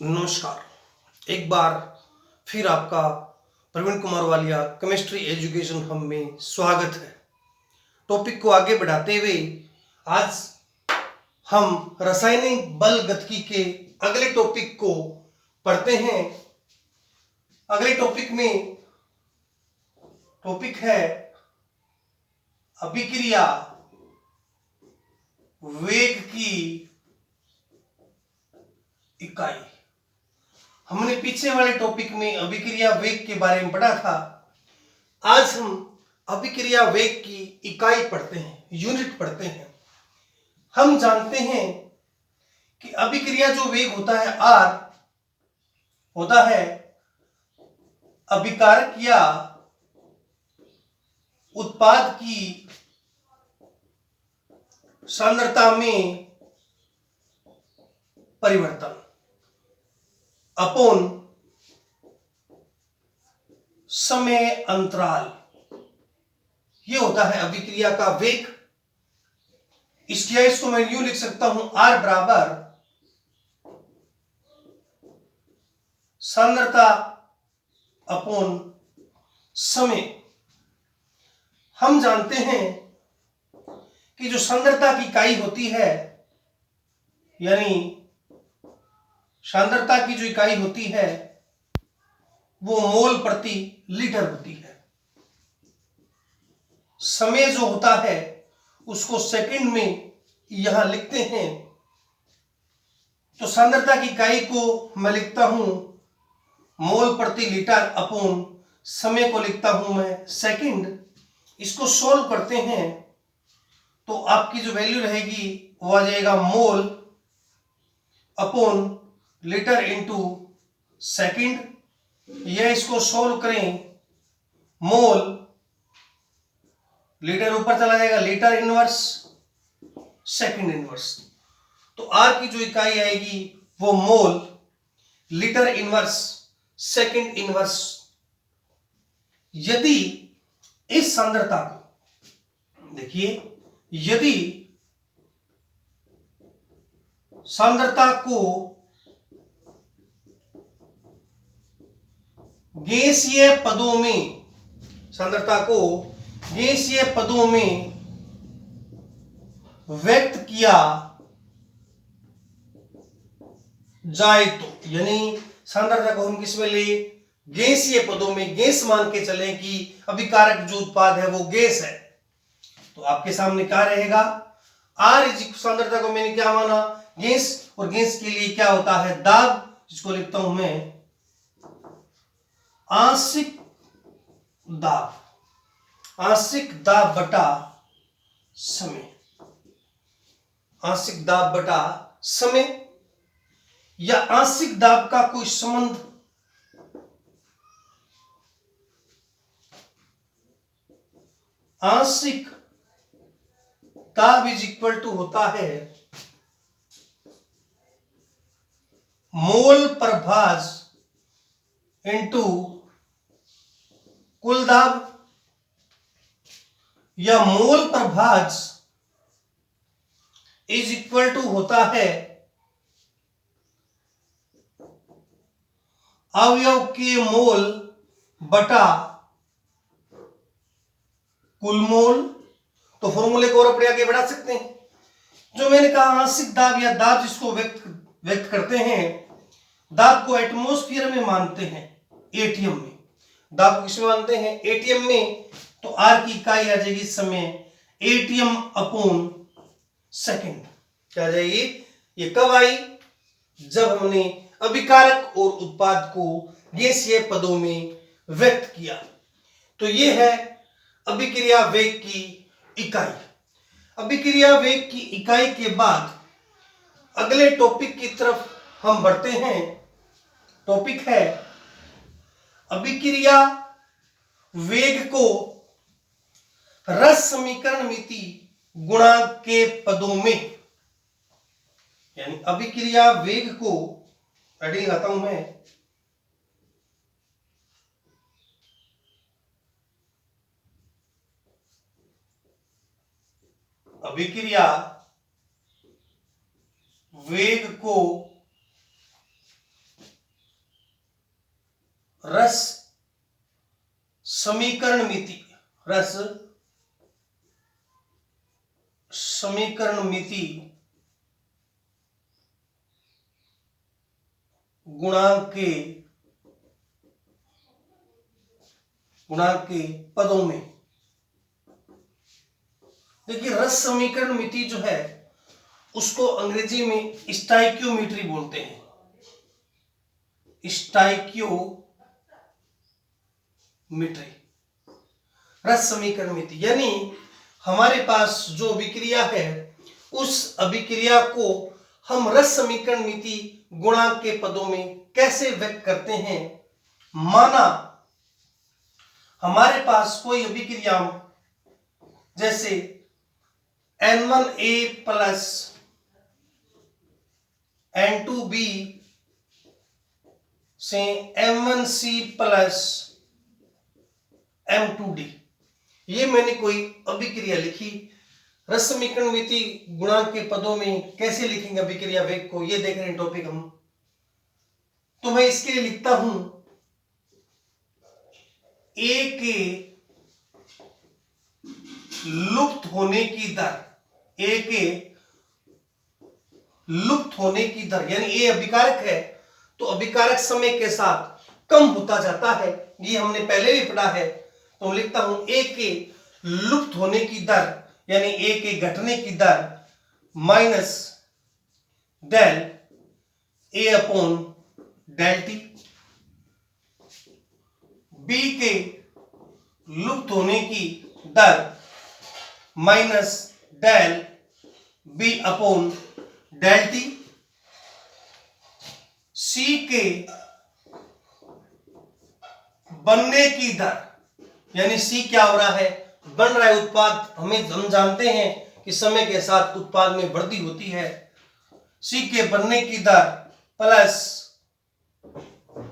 नमस्कार। एक बार फिर आपका Praveen Kumar Walia chemistry education hub में स्वागत है। टॉपिक को आगे बढ़ाते हुए आज हम रासायनिक बल गतिकी के अगले टॉपिक को पढ़ते हैं। अगले टॉपिक में टॉपिक है अभिक्रिया वेग की इकाई। हमने पीछे वाले टॉपिक में अभिक्रिया वेग के बारे में पढ़ा था। आज हम अभिक्रिया वेग की इकाई पढ़ते हैं, यूनिट पढ़ते हैं। हम जानते हैं कि अभिक्रिया जो वेग होता है R होता है अभिकारक या उत्पाद की सांद्रता में परिवर्तन अपॉन समय अंतराल, ये होता है अभिक्रिया का वेग। इसको मैं यूं लिख सकता हूं, R बराबर सांद्रता अपॉन समय। हम जानते हैं कि जो सांद्रता की इकाई होती है, यानी सांद्रता की जो इकाई होती है वो मोल प्रति लीटर होती है। समय जो होता है उसको सेकंड में यहां लिखते हैं, तो सांद्रता की इकाई को मैं लिखता हूं मोल प्रति लीटर अपॉन समय को लिखता हूं मैं सेकंड। इसको सोल्व करते हैं तो आपकी जो वैल्यू रहेगी वो आ जाएगा mole upon litre into second. यह इसको सोल्व करें, मोल लीटर ऊपर चला जाएगा, लीटर इनवर्स सेकंड इनवर्स। तो आर की जो इकाई आएगी वो mole litre inverse second inverse. यदि इस सांद्रता को देखिए, यदि सांद्रता को गैसीय पदों में, सांद्रता को गैसीय पदों में व्यक्त किया जाए तो, यानी सांद्रता को हम किस में ले, गैसीय पदों में, गैस मान के चलें कि अभिकारक जो उत्पाद है वो गैस है, तो आपके सामने क्या रहेगा, R सांद्रता को मैंने क्या माना, गैस, और गैस के लिए क्या होता है, दाब, जिसको लिखता हूं मैं आंशिक दाब, आंशिक दाब बटा समय, आंशिक दाब बटा समय, या आंशिक दाब का कोई संबंध, आंशिक दाब इज इक्वल टू होता है मोल प्रभाज इंटू कुल दाब, या मोल प्रभाज इज इक्वल टू होता है अवयव के मोल बटा कुल मोल। तो फॉर्मूले को और अपने आगे बढ़ा सकते हैं। जो मैंने कहा आंशिक दाब या दाब जिसको व्यक्त करते हैं, दाब को एटमॉस्फेयर में मानते हैं, एटीएम में। दाब को किसमें मानते हैं, एटीएम में। तो आर की इकाई आ जाएगी समय, एटीएम अपॉन सेकंड। क्या आ जाएगी, ये कब आई, जब हमने अभिकारक और उत्पाद को गैसीय पदों में व्यक्त किया। तो ये है अभिक्रिया वेग की इकाई। अभिक्रिया वेग की इकाई के बाद अगले टॉपिक की तरफ हम बढ़ते हैं। टॉपिक है अभिक्रिया वेग को रस समीकरण मिति गुणांक के पदों में, यानी अभिक्रिया वेग को, हेडिंग लगाता हूं मैं, अभिक्रिया वेग को रस समीकरण मिति, रस समीकरण मिति गुणांक के पदों में। देखिए रस समीकरण मिति जो है उसको अंग्रेजी में स्टाइक्योमेट्री बोलते हैं, स्टाइक्योमेट्री, रस समीकरण मिति। यानी हमारे पास जो अभिक्रिया है उस अभिक्रिया को हम रस समीकरण मिति गुणांक के पदों में कैसे व्यक्त करते हैं। माना हमारे पास कोई अभिक्रिया जैसे N1A प्लस N2B से M1C प्लस M2D, ये मैंने कोई अभिक्रिया लिखी। रस समीकरण मिति गुणांक के पदों में कैसे लिखेंगे अभिक्रिया वेग को, ये देख रहे हैं टॉपिक हम। तो मैं इसके लिए लिखता हूं ए के लुप्त होने की दर, ए के लुप्त होने की दर, यानी ए अभिकारक है तो अभिकारक समय के साथ कम होता जाता है, ये हमने पहले भी पढ़ा है। तो लिखता हूं ए के लुप्त होने की दर यानी ए के घटने की दर minus del A upon del T, B के लुप्त होने की दर minus del B upon del T, C के बनने की दर, यानी सी क्या हो रहा है, बन रहा है उत्पाद, हम जानते हैं कि समय के साथ उत्पाद में वृद्धि होती है। सी के बनने की दर plus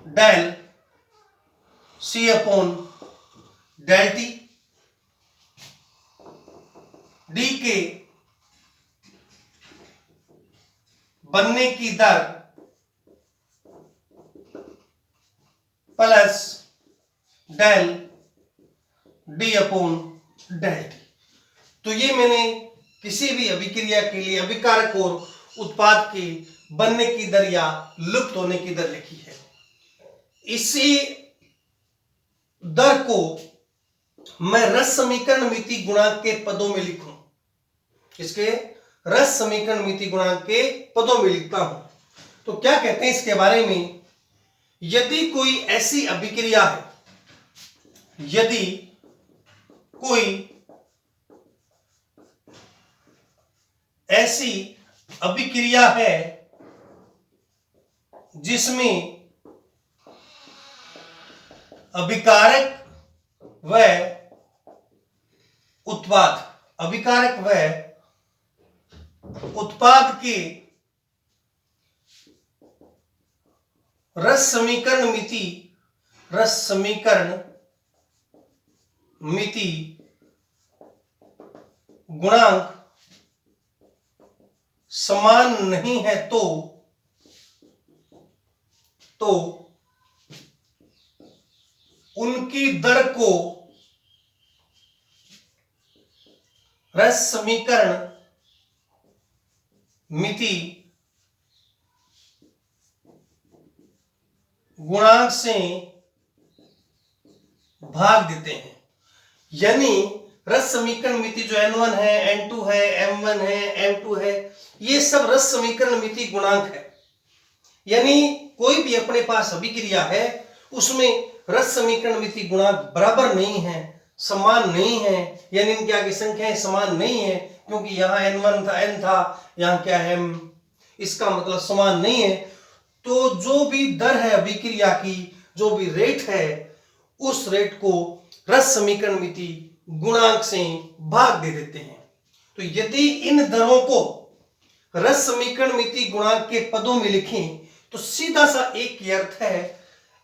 del C upon del T, D के बनने की दर plus del D upon del T. तो ये मैंने किसी भी अभिक्रिया के लिए अभिकारक और उत्पाद के बनने की दर या लुप्त होने की दर लिखी है। इसी दर को मैं रस समीकरण मिति गुणांक के पदों में लिखूं, इसके रस समीकरण मिति गुणांक के पदों में लिखता हूं। तो क्या कहते हैं इसके बारे में, यदि कोई ऐसी अभिक्रिया है, यदि कोई ऐसी अभिक्रिया है जिसमें अभिकारक व उत्पाद, अभिकारक व उत्पाद के रस समीकरण मिति गुणांक समान नहीं है तो उनकी दर को रस समीकरण मिति गुणांक से भाग देते हैं। यानी रस समीकरण मिति जो N1 है, N2 है, M1 है, M2 है, ये सब रस समीकरण मिति गुणांक है। यानी कोई भी अपने पास अभिक्रिया है उसमें रस समीकरण मिति गुणांक बराबर नहीं है, समान नहीं है, यानी इनकी आगे संख्याएं समान नहीं है, क्योंकि यहाँ N1 था, N था, यहाँ क्या है M, इसका मतलब समान नहीं है। तो जो भी दर है अभिक्रिया की, जो भी रेट है, उस रेट को रस समीकरण मिति गुणांक से भाग दे देते हैं। तो यदि इन दरों को रस समीकरण मिति गुणांक के पदों में लिखें तो सीधा सा एक ही अर्थ है,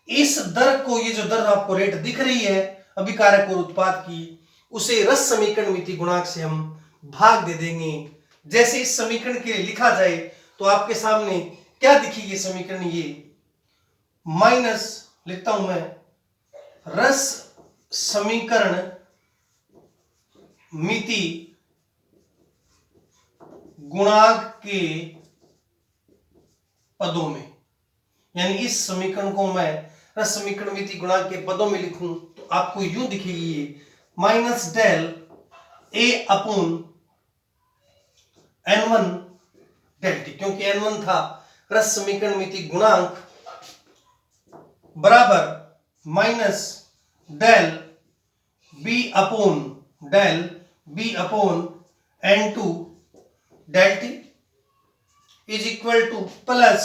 इस दर को, ये जो दर आपको रेट दिख रही है अभिकारक और उत्पाद की, उसे रस समीकरण मिति गुणांक से हम भाग दे देंगे। जैसे इस समीकरण के लिए लिखा जाए तो आपके सामने क्या दिखेगी समीकरण, ये माइनस लिखता हूं मैं रस समीकरण मिति गुणांक के पदों में, यानी इस समीकरण को मैं रस समीकरण मिति गुणांक के पदों में लिखूं तो आपको यूं दिखेगी ये minus del A upon n1 del T, क्योंकि n1 था रस समीकरण मिति गुणांक बराबर minus del B upon n2 del T is equal to plus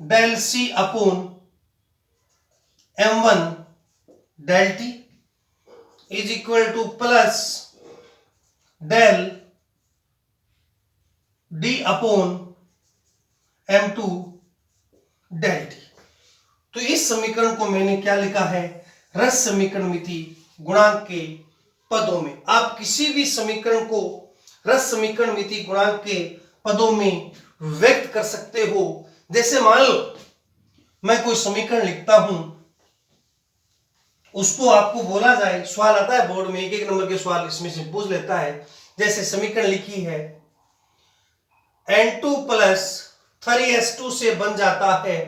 del C upon m1 del T is equal to plus del D upon m2 del T. तो इस समीकरण को मैंने क्या लिखा है, रस समीकरण मिति गुणांक के पदों में। आप किसी भी समीकरण को रस समीकरण मिति गुणांक के पदों में व्यक्त कर सकते हो। जैसे मान लो मैं कोई समीकरण लिखता हूं, उसको आपको बोला जाए, सवाल आता है बोर्ड में, एक एक नंबर के सवाल इसमें से पूछ लेता है। जैसे समीकरण लिखी है n2 प्लस 3s2 से बन जाता है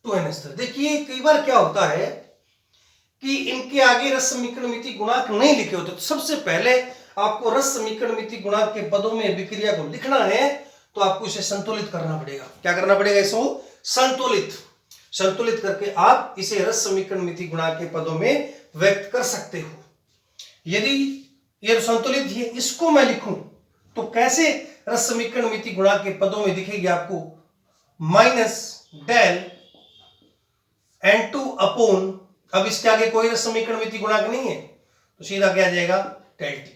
2n3। देखिए कई बार क्या होता है कि इनके आगे रस समीकरण मिति गुणांक नहीं लिखे होते, तो सबसे पहले आपको रस समीकरण मिति गुणांक के पदों में विक्रिया को लिखना है, तो आपको इसे संतुलित करना पड़ेगा। क्या करना पड़ेगा? इसको संतुलित करके आप इसे रस समीकरण मिति गुणांक के पदों में व्यक्त कर सकते हो। यदि यह संतुलित है, इसको मैं लिखूं तो कैसे रस समीकरण मिति गुणांक के पदों में दिखेगी आपको, माइनस डेल n2 अपॉन, अब इसके आगे कोई रस समीकरण मिति गुणांक नहीं है तो सीधा क्या आ जाएगा, del T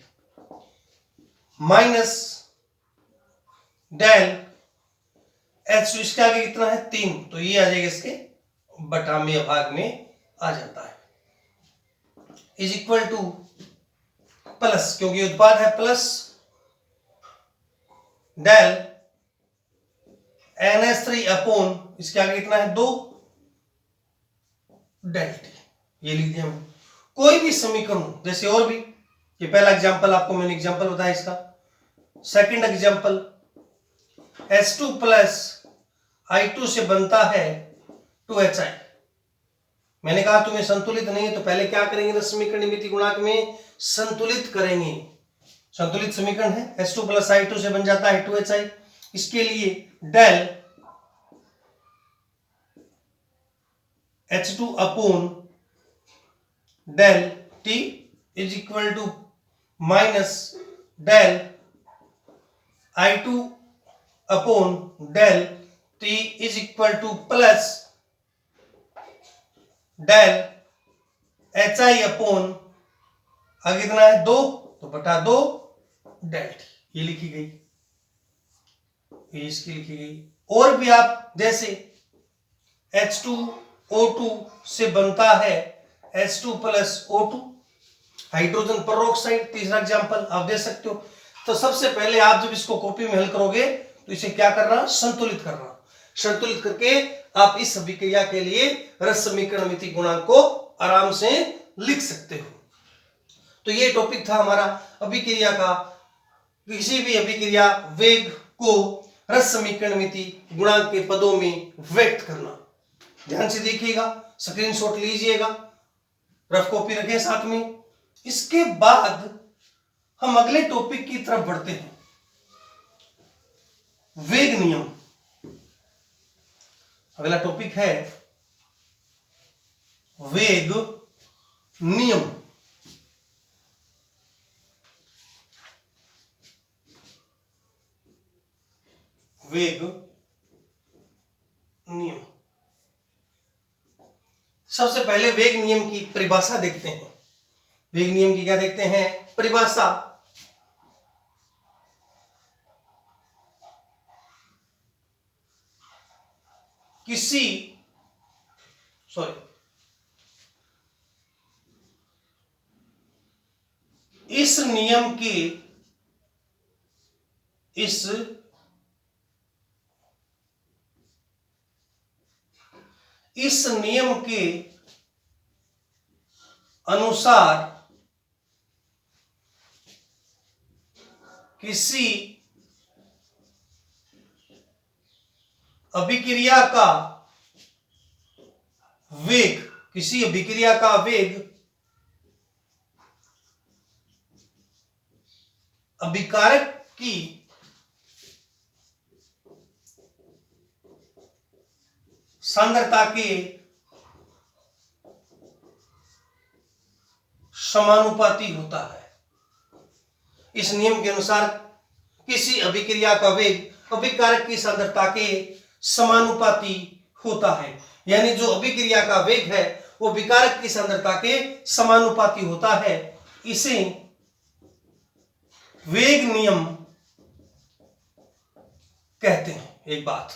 minus del H, इसके आगे कितना है 3, तो ये आ जाएगा इसके बटा में भाग में आ जाता है, इज इक्वल टू प्लस, क्योंकि उत्पाद है प्लस डेल NH3 अपॉन, इसके आगे कितना है 2 डेल टी। ये लिख दिया हमने। कोई भी समीकरण जैसे और भी, ये पहला एग्जांपल आपको मैंने एग्जांपल बताया इसका। Second example H2 plus I2 से बनता है 2HI। मैंने कहा तुम्हें संतुलित नहीं है तो पहले क्या करेंगे, रस समीकरण मिति गुणांक में संतुलित करेंगे। संतुलित समीकरण है H2 प्लस I2 से बन जाता है 2HI। इसके लिए del H2 upon del T is equal to minus del I2 upon del T is equal to plus del HI upon, आगे कितना है 2, तो बटा 2 डेल T। ये लिखी गई, ये इसकी लिखी गई। और भी आप जैसे H2O2 से बनता है H2 plus O2 hydrogen peroxide, तीसरा एग्जांपल आप दे सकते हो। तो सबसे पहले आप जब इसको कॉपी में हल करोगे तो इसे क्या करना, संतुलित करना। संतुलित करके आप इस अभिक्रिया के लिए रस समीकरण मिति गुणांक को आराम से लिख सकते हो। तो ये टॉपिक था हमारा अभिक्रिया का। किसी भी अभिक्रिया वेग को रस समीकरण मिति गुणांक के पदों में व्यक्त करना। ध्यान से देखिएगा, स्क्रीनशॉट लीजिएगा, रफ कॉपी रखें साथ में। इसके बाद हम अगले टॉपिक की तरफ बढ़ते हैं, वेग नियम। अगला टॉपिक है वेग नियम। वेग नियम, सबसे पहले वेग नियम की परिभाषा देखते हैं। वेग नियम की क्या देखते हैं, परिभाषा। इस नियम की इस नियम के अनुसार किसी अभिक्रिया का वेग, किसी अभिक्रिया का वेग अभिकारक की सांद्रता के समानुपाती होता है। इस नियम के अनुसार किसी अभिक्रिया का वेग अभिकारक की सांद्रता के समानुपाती होता है, यानी जो अभिक्रिया का वेग है वो विकारक की सांद्रता के समानुपाती होता है। इसे वेग नियम कहते हैं। एक बात,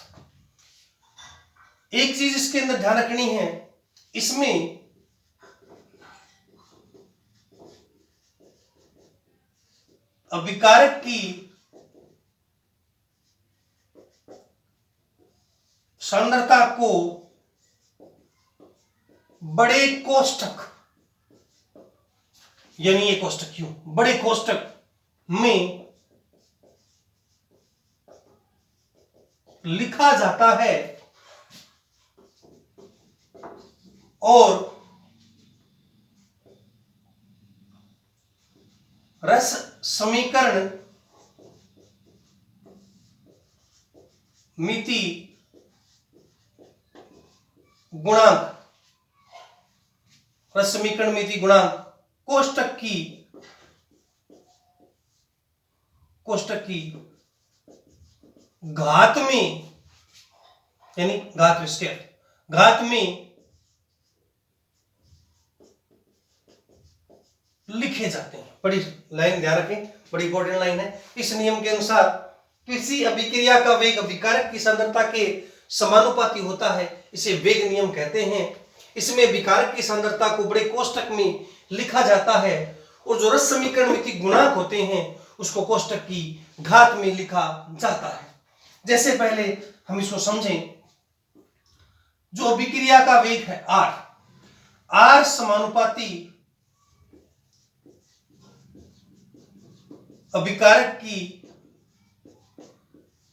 एक चीज इसके अंदर ध्यान रखनी है, इसमें अभिकारक की सांद्रता को बड़े कोष्ठक, यानी ये कोष्ठक क्यों बड़े कोष्ठक में लिखा जाता है और रस समीकरण मिति गुणांक, रस समीकरण मिति गुणांक कोष्ठक की घात में, यानी घात विस्तार, घात में लिखे जाते हैं। बड़ी लाइन ध्यान रखें, बड़ी इंपॉर्टेंट लाइन है। इस नियम के अनुसार किसी अभिक्रिया का वेग अभिकारक की सांद्रता के समानुपाती होता है, इसे वेग नियम कहते हैं। इसमें विकारक की सांद्रता को बड़े कोष्ठक में लिखा जाता है और जो रस समीकरण मिति गुणांक होते हैं उसको कोष्ठक की घात में लिखा जाता है। जैसे पहले हम इसको समझें, जो अभिक्रिया का वेग है R समानुपाती अभिकारक की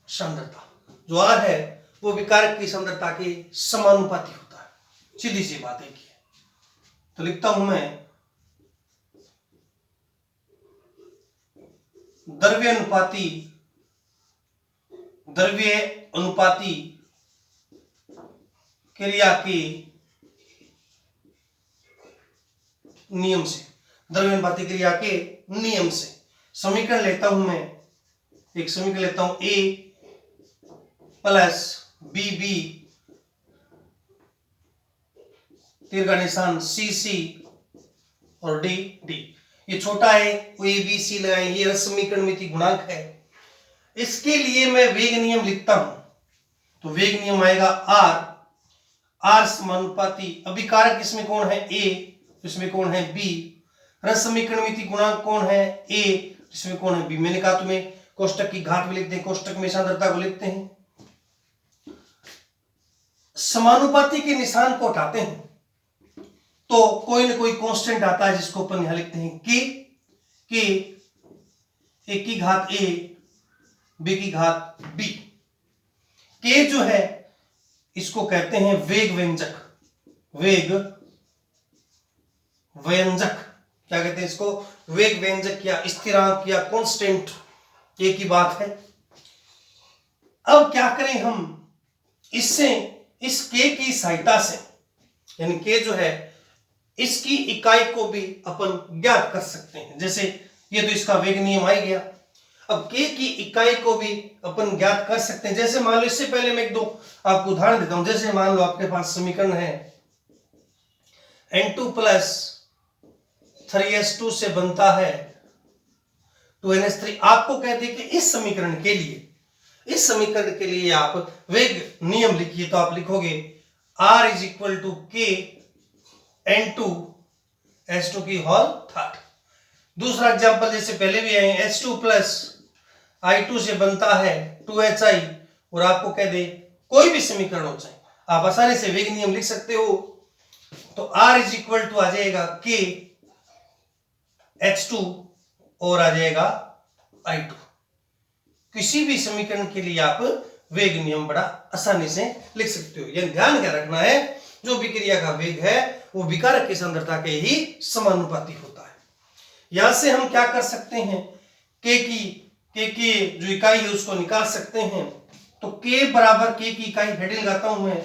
सांद्रता, जो R है वो विकारक की सांद्रता के समानुपाती होता है। सीधी सी बात है। तो लिखता हूं मैं द्रव्य अनुपाती क्रिया के नियम से, द्रव्य अनुपाती क्रिया के नियम से समीकरण लेता हूं मैं, एक समीकरण लेता हूं A प्लस BB तीर का निशान CC और D। ये छोटा है वो ABC लगाएं, ये रस समीकरण मिति गुणांक है। इसके लिए मैं वेग नियम लिखता हूं, तो वेग नियम आएगा R समानुपाती अभिकारक इसमें कौन है A, इसमें कौन है B, रस समीकरण मिति गुणांक कौन है A, इसमें कौन है B। मैंने कहा तुम्हें कोष्ठक की घात में लिखते हैं, कोष्ठक में सांद्रता को लिखते हैं। समानुपाती के निशान को हटाते हैं तो कोई ना कोई कांस्टेंट आता है जिसको अपन यहां लिखते हैं K, A की घात A, B की घात B। K जो है इसको कहते हैं वेग व्यंजक, क्या कहते हैं इसको, वेग व्यंजक या स्थिरांक या कांस्टेंट, ये की बात है। अब क्या करें हम, इससे इस K की सहायता से, यानी K जो है इसकी इकाई को भी अपन ज्ञात कर सकते हैं। जैसे ये तो इसका वेग नियम आ गया, अब K की इकाई को भी अपन ज्ञात कर सकते हैं। जैसे मान लो, इससे पहले मैं एक दो आपको उदाहरण देता हूं। जैसे मान लो आपके पास समीकरण है N2 प्लस 3S2 से बनता है 2NH3। आपको कह दे कि इस समीकरण के लिए आप वेग नियम लिखिए, तो आप लिखोगे R is equal to K N2S2 की होल थर्ड। दूसरा एग्जांपल जैसे पहले भी आए, H2 प्लस I2 से बनता है 2HI, और आपको कह दे कोई भी समीकरण हो जाए, आप आसानी से वेग नियम लिख सकते हो। तो R इज इक्वल टू आ जाएगा K H2 और आ जाएगा I2। किसी भी समीकरण के लिए आप वेग नियम बड़ा आसानी से लिख सकते हो। यह ध्यान क्या रखना है, जो विक्रिया का वेग है वो विकारक की सांद्रता के ही समानुपाती होता है। यहां से हम क्या कर सकते हैं, के की जो इकाई है उसको निकाल सकते हैं। तो के बराबर के की इकाई हेडिंग लगाता हूं मैं,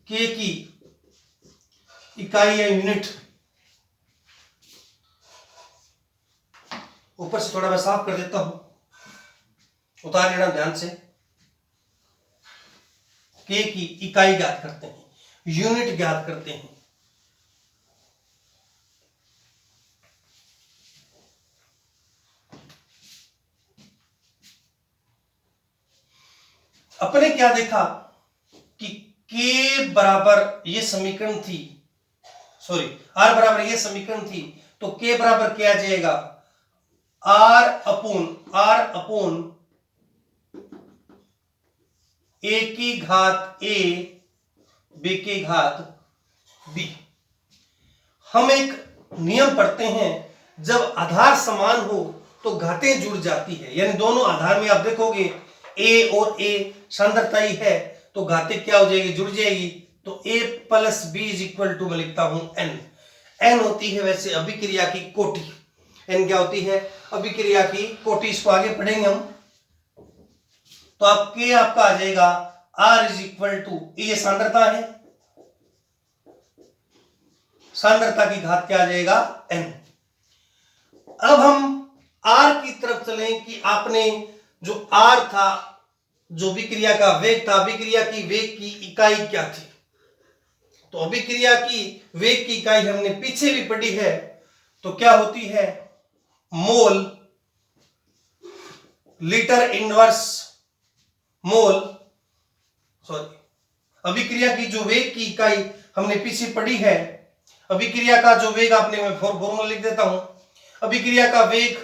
के की इकाई या यूनिट, ऊपर से थोड़ा मैं साफ कर देता हूं, उतार लेना ध्यान से। के की इकाई ज्ञात करते हैं, यूनिट ज्ञात करते हैं। अपने क्या देखा कि के बराबर ये समीकरण थी, सॉरी आर बराबर ये समीकरण थी, तो के बराबर क्या आ जाएगा, आर अपोन ए की घात ए बी की घात बी। हम एक नियम पढ़ते हैं, जब आधार समान हो तो घातें जुड़ जाती है, यानी दोनों आधार में आप देखोगे ए और ए सांद्रता ही है तो घातें क्या हो जाएगी, जुड़ जाएगी। तो a plus B is equal to मैं लिखता हूं n होती है वैसे अभिक्रिया की कोटि। n क्या होती है, अभिक्रिया की कोटि। इसको आगे पढ़ेंगे हम। तो आपका आ जाएगा r इज इक्वल टू, ये सांद्रता है, सांद्रता की घात क्या आ जाएगा n। अब हम r की तरफ चलें कि आपने जो r था, जो विक्रिया का वेग था, अभिक्रिया की वेग की इकाई क्या थी। तो अभिक्रिया की वेग की इकाई हमने पीछे भी पढ़ी है, तो क्या होती है, मोल लीटर इनवर्स मोल, सॉरी अभिक्रिया की जो वेग की इकाई हमने पीछे पढ़ी है। अभिक्रिया का जो वेग, आपने मैं फॉर्मूला लिख देता हूं, अभिक्रिया का वेग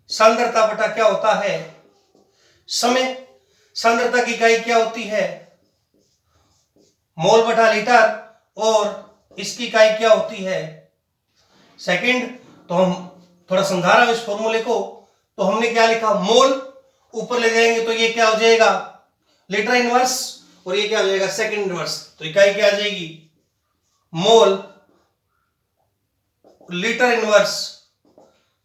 सांद्रता बटा क्या होता है, समय। सांद्रता की इकाई क्या होती है, मोल बटा लीटर, और इसकी इकाई क्या होती है, सेकंड। तो हम थोड़ा समझा रहा हूं इस फॉर्मूले को। तो हमने क्या लिखा, मोल ऊपर ले जाएंगे तो ये क्या हो जाएगा, लीटर इनवर्स, और ये क्या हो जाएगा, सेकंड इनवर्स। तो इकाई क्या आ जाएगी, mole litre inverse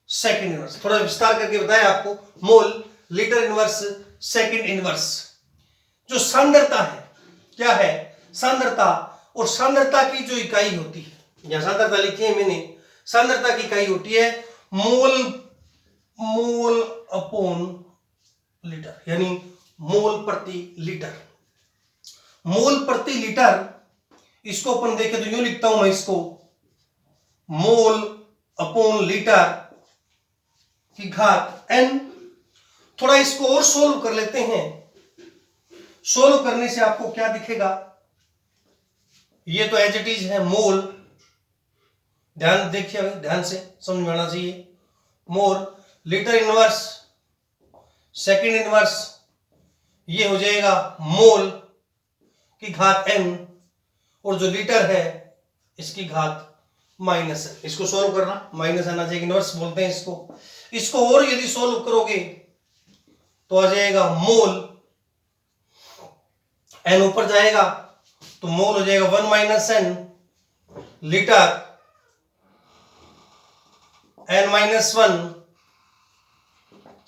second inverse. थोड़ा विस्तार करके बताया आपको, mole litre inverse second inverse. जो सांद्रता है क्या है, सांद्रता, और सांद्रता की जो इकाई होती है, यहां सांद्रता लिखी है मैंने, सांद्रता की इकाई होती है मोल अपॉन लीटर, यानी मोल प्रति लीटर। मोल प्रति लीटर, इसको अपन देखें तो यूं लिखता हूं मैं इसको, मोल अपॉन लीटर की घात n। थोड़ा इसको और सोल्व कर लेते हैं। सोल्व करने से आपको क्या दिखेगा, ये तो एज इट इज है मोल, ध्यान देखिए, ध्यान से समझ में आना चाहिए। Mole litre inverse second inverse, ये हो जाएगा मोल की घात n, और जो लीटर है इसकी घात माइनस n। इसको सोल्व करना, माइनस आना चाहिए, इनवर्स बोलते हैं इसको। इसको और यदि सोल्व करोगे तो आ जाएगा मोल, n ऊपर जाएगा तो मोल हो जाएगा 1 minus n, litre n minus 1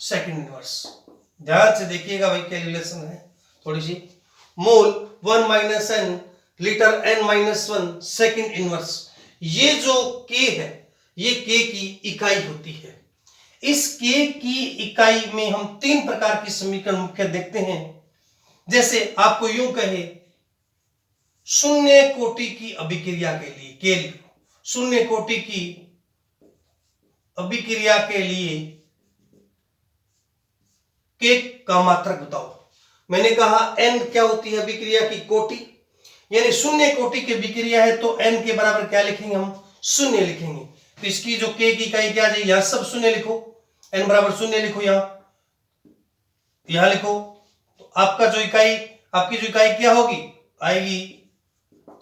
second inverse. ध्यान से देखिएगा भाई, कैलकुलेशन है थोड़ी सी। मोल 1 minus n, litre n minus 1 second inverse. ये जो k है, ये k की इकाई होती है। इस k की इकाई में हम तीन प्रकार की समीकरण मुख्य देखते हैं। जैसे आपको यूं कहे, शून्य कोटि की अभिक्रिया के लिए, के लिए शून्य कोटि की अभिक्रिया के लिए k का मात्रक बताओ। मैंने कहा n क्या होती है अभिक्रिया की कोटि, यानी शून्य कोटि की अभिक्रिया है तो n के बराबर क्या लिखेंगे, हम शून्य लिखेंगे। तो इसकी जो k की इकाई क्या आ जाएगी, यहां सब शून्य लिखो, n बराबर शून्य लिखो, यहां लिखो। तो आपका जो इकाई, आपकी जो इकाई क्या होगी, आएगी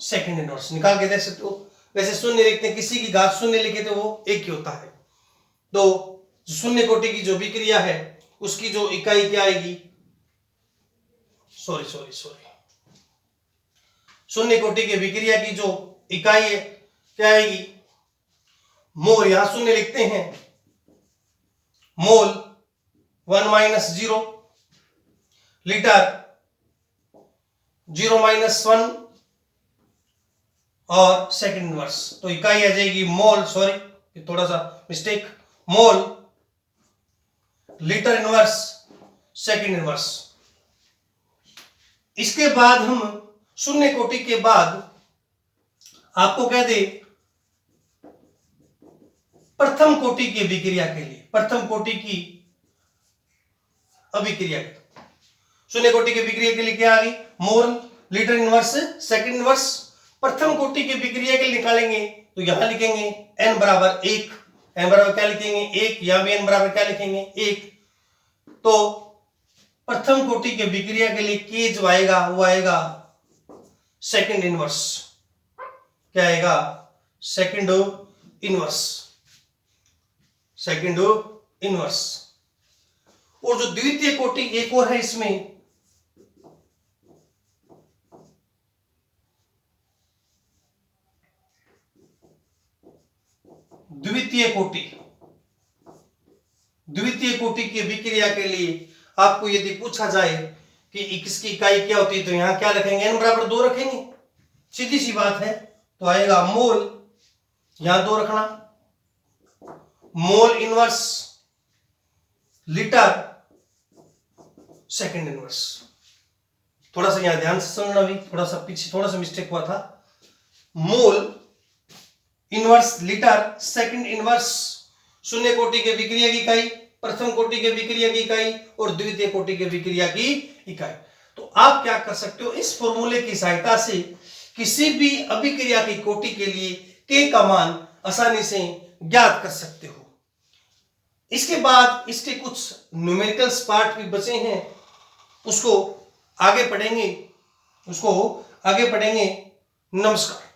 सेकंड इनवर्स निकाल के देख सकते हो। वैसे शून्य लिखते हैं, किसी की घात शून्य लिखे तो वो एक ही होता है। तो शून्य कोटि की जो विक्रिया है उसकी जो इकाई क्या आएगी, सॉरी शून्य कोटि की विक्रिया की जो इकाई है क्या आएगी, मोल। यहां शून्य लिखते हैं, मोल 1 माइनस 0, लीटर 0 माइनस 1 और सेकंड इनवर्स। तो इकाई आ जाएगी मोल, सॉरी थोड़ा सा mistake, mole litre inverse second inverse. इसके बाद हम शून्य कोटि के बाद आपको कह दे प्रथम कोटि की विक्रिया के लिए, प्रथम कोटि की अभिक्रिया, शून्य कोटि की विक्रिया के लिए क्या आ गई, mole litre inverse second inverse. प्रथम कोटि की विक्रिया के लिए निकालेंगे तो यहां लिखेंगे n बराबर 1, n बराबर क्या लिखेंगे 1, यहां भी n बराबर क्या लिखेंगे 1। तो प्रथम कोटि के विक्रिया के लिए k जो आएगा वो आएगा सेकंड इनवर्स, क्या आएगा सेकंड इनवर्स, सेकंड इनवर्स। और जो द्वितीय कोटि एक और है इसमें, द्वितीय कोटि की विक्रिया के लिए आपको यदि पूछा जाए कि इसकी इकाई क्या होती है तो यहां क्या रखेंगे, n बराबर 2 रखेंगे, सीधी सी बात है। तो आएगा मोल, यहां 2 रखना, mole inverse litre second inverse. थोड़ा सा यहां ध्यान से समझना, भी थोड़ा सा पीछे थोड़ा सा मिस्टेक हुआ था। Mole inverse litre second inverse, शून्य कोटि के विक्रिया की इकाई, प्रथम कोटि के विक्रिया की इकाई और द्वितीय कोटि के विक्रिया की इकाई। तो आप क्या कर सकते हो, इस फॉर्मूले की सहायता से किसी भी अभिक्रिया की कोटि के लिए k का मान आसानी से ज्ञात कर सकते हो। इसके बाद इसके कुछ न्यूमेरिकल्स पार्ट भी बचे हैं, उसको आगे पढ़ेंगे। नमस्कार।